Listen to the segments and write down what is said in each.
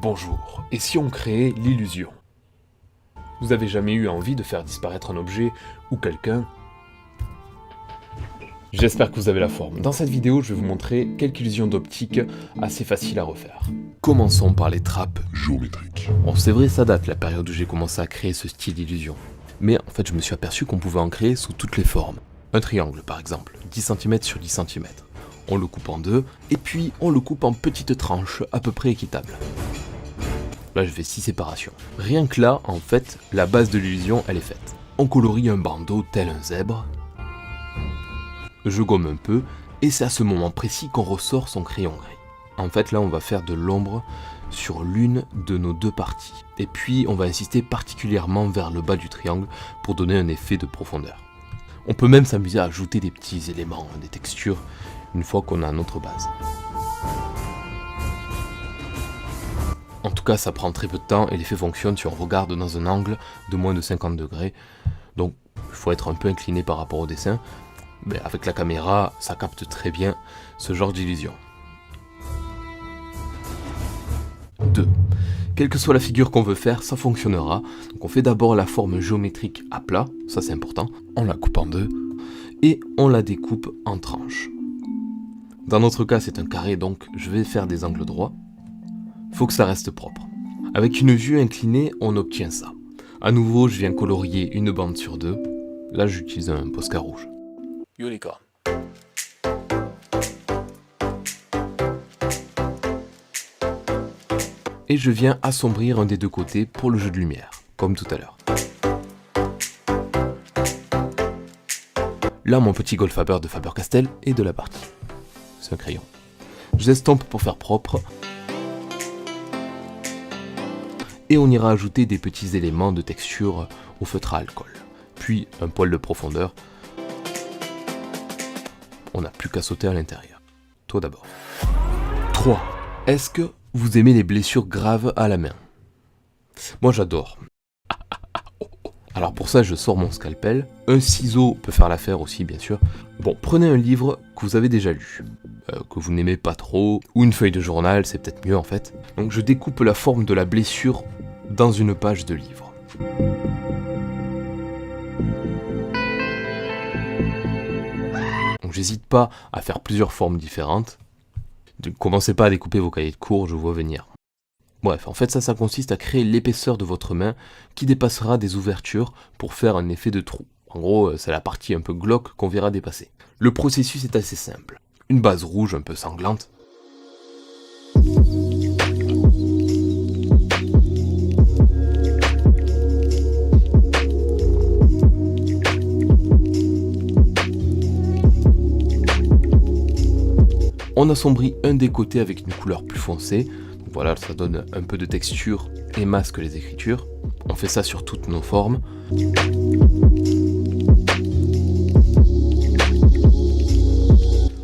Bonjour, et si on créait l'illusion? Vous avez jamais eu envie de faire disparaître un objet ou quelqu'un? J'espère que vous avez la forme. Dans cette vidéo, je vais vous montrer quelques illusions d'optique assez faciles à refaire. Commençons par les trappes géométriques. Bon, c'est vrai, ça date la période où j'ai commencé à créer ce style d'illusion. Mais en fait, je me suis aperçu qu'on pouvait en créer sous toutes les formes. Un triangle par exemple, 10 cm sur 10 cm. On le coupe en deux, et puis on le coupe en petites tranches à peu près équitables. Là, je fais 6 séparations. Rien que là, en fait, la base de l'illusion, elle est faite. On colorie un bandeau tel un zèbre. Je gomme un peu, et c'est à ce moment précis qu'on ressort son crayon gris. En fait, là, on va faire de l'ombre sur l'une de nos deux parties. Et puis, on va insister particulièrement vers le bas du triangle pour donner un effet de profondeur. On peut même s'amuser à ajouter des petits éléments, des textures, une fois qu'on a notre base. En tout cas, ça prend très peu de temps et l'effet fonctionne si on regarde dans un angle de moins de 50 degrés. Donc, il faut être un peu incliné par rapport au dessin. Mais avec la caméra, ça capte très bien ce genre d'illusion. 2. Quelle que soit la figure qu'on veut faire, ça fonctionnera. Donc on fait d'abord la forme géométrique à plat, ça c'est important. On la coupe en deux et on la découpe en tranches. Dans notre cas, c'est un carré, donc je vais faire des angles droits. Faut que ça reste propre. Avec une vue inclinée, on obtient ça. À nouveau, je viens colorier une bande sur deux. Là, j'utilise un Posca rouge. Unicorn. Et je viens assombrir un des deux côtés pour le jeu de lumière, comme tout à l'heure. Là, mon petit Goldfaber de Faber-Castell est de la partie. C'est un crayon. Je l'estompe pour faire propre. Et on ira ajouter des petits éléments de texture au feutre à alcool. Puis un poil de profondeur. On n'a plus qu'à sauter à l'intérieur. Toi d'abord. 3. Est-ce que vous aimez les blessures graves à la main? Moi j'adore. Alors pour ça je sors mon scalpel. Un ciseau peut faire l'affaire aussi bien sûr. Bon, prenez un livre que vous avez déjà lu, que vous n'aimez pas trop, ou une feuille de journal, c'est peut-être mieux en fait. Donc je découpe la forme de la blessure dans une page de livre. Donc j'hésite pas à faire plusieurs formes différentes. Ne commencez pas à découper vos cahiers de cours, je vois venir. Bref, en fait ça consiste à créer l'épaisseur de votre main qui dépassera des ouvertures pour faire un effet de trou. En gros, c'est la partie un peu glauque qu'on verra dépasser. Le processus est assez simple. Une base rouge un peu sanglante. On assombrit un des côtés avec une couleur plus foncée. Donc voilà, ça donne un peu de texture et masque les écritures. On fait ça sur toutes nos formes.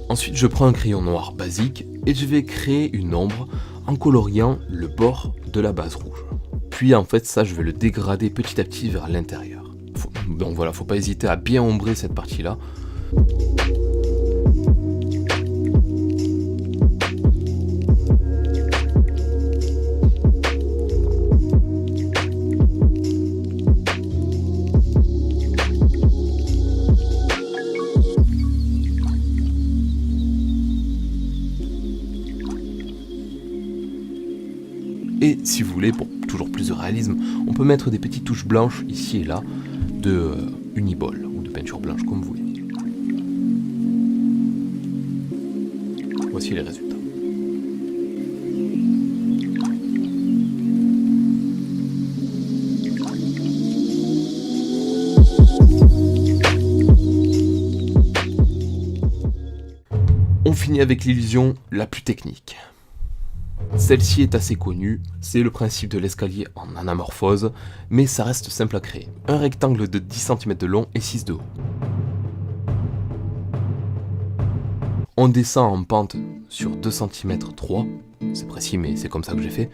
Ensuite, je prends un crayon noir basique et je vais créer une ombre en coloriant le bord de la base rouge. Puis en fait, ça, je vais le dégrader petit à petit vers l'intérieur. Donc voilà, faut pas hésiter à bien ombrer cette partie-là. Et si vous voulez, pour toujours plus de réalisme, on peut mettre des petites touches blanches ici et là de Uniball ou de peinture blanche comme vous voulez. Voici les résultats. On finit avec l'illusion la plus technique. Celle-ci est assez connue, c'est le principe de l'escalier en anamorphose, mais ça reste simple à créer. Un rectangle de 10 cm de long et 6 de haut. On descend en pente sur 2 cm 3, c'est précis mais c'est comme ça que j'ai fait.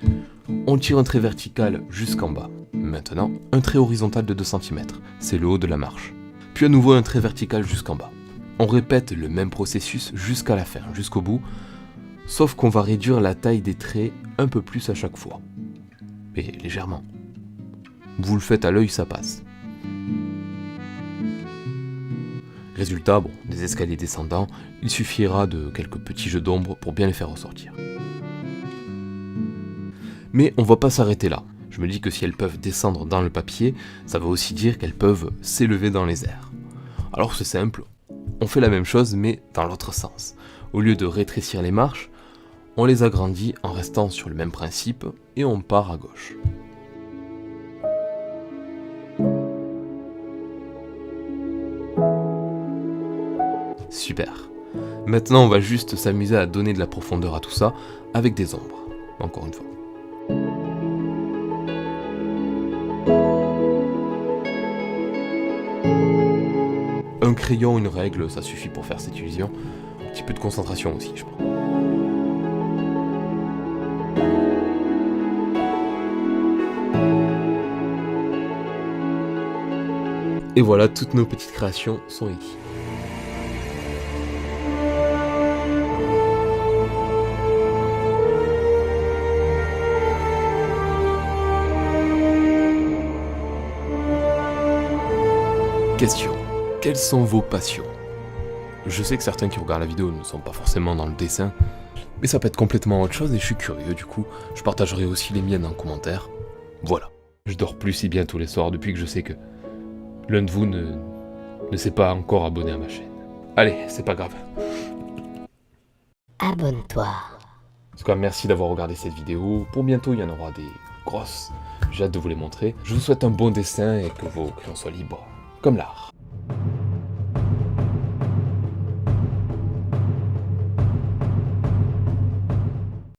On tire un trait vertical jusqu'en bas. Maintenant, un trait horizontal de 2 cm, c'est le haut de la marche. Puis à nouveau un trait vertical jusqu'en bas. On répète le même processus jusqu'à la fin, jusqu'au bout. Sauf qu'on va réduire la taille des traits un peu plus à chaque fois. Mais légèrement. Vous le faites à l'œil, ça passe. Résultat, bon, des escaliers descendants, il suffira de quelques petits jeux d'ombre pour bien les faire ressortir. Mais on va pas s'arrêter là. Je me dis que si elles peuvent descendre dans le papier, ça veut aussi dire qu'elles peuvent s'élever dans les airs. Alors c'est simple, on fait la même chose mais dans l'autre sens. Au lieu de rétrécir les marches, on les agrandit en restant sur le même principe et on part à gauche. Super. Maintenant on va juste s'amuser à donner de la profondeur à tout ça avec des ombres, encore une fois. Un crayon, une règle, ça suffit pour faire cette illusion. Un petit peu de concentration aussi, je crois. Et voilà, toutes nos petites créations sont ici. Question. Quelles sont vos passions? Je sais que certains qui regardent la vidéo ne sont pas forcément dans le dessin, mais ça peut être complètement autre chose et je suis curieux du coup. Je partagerai aussi les miennes en commentaire. Voilà. Je dors plus si bien tous les soirs depuis que je sais que l'un de vous ne s'est pas encore abonné à ma chaîne. Allez, c'est pas grave. Abonne-toi. En tout cas, merci d'avoir regardé cette vidéo. Pour bientôt, il y en aura des grosses. J'ai hâte de vous les montrer. Je vous souhaite un bon dessin et que vos crayons soient libres, comme l'art.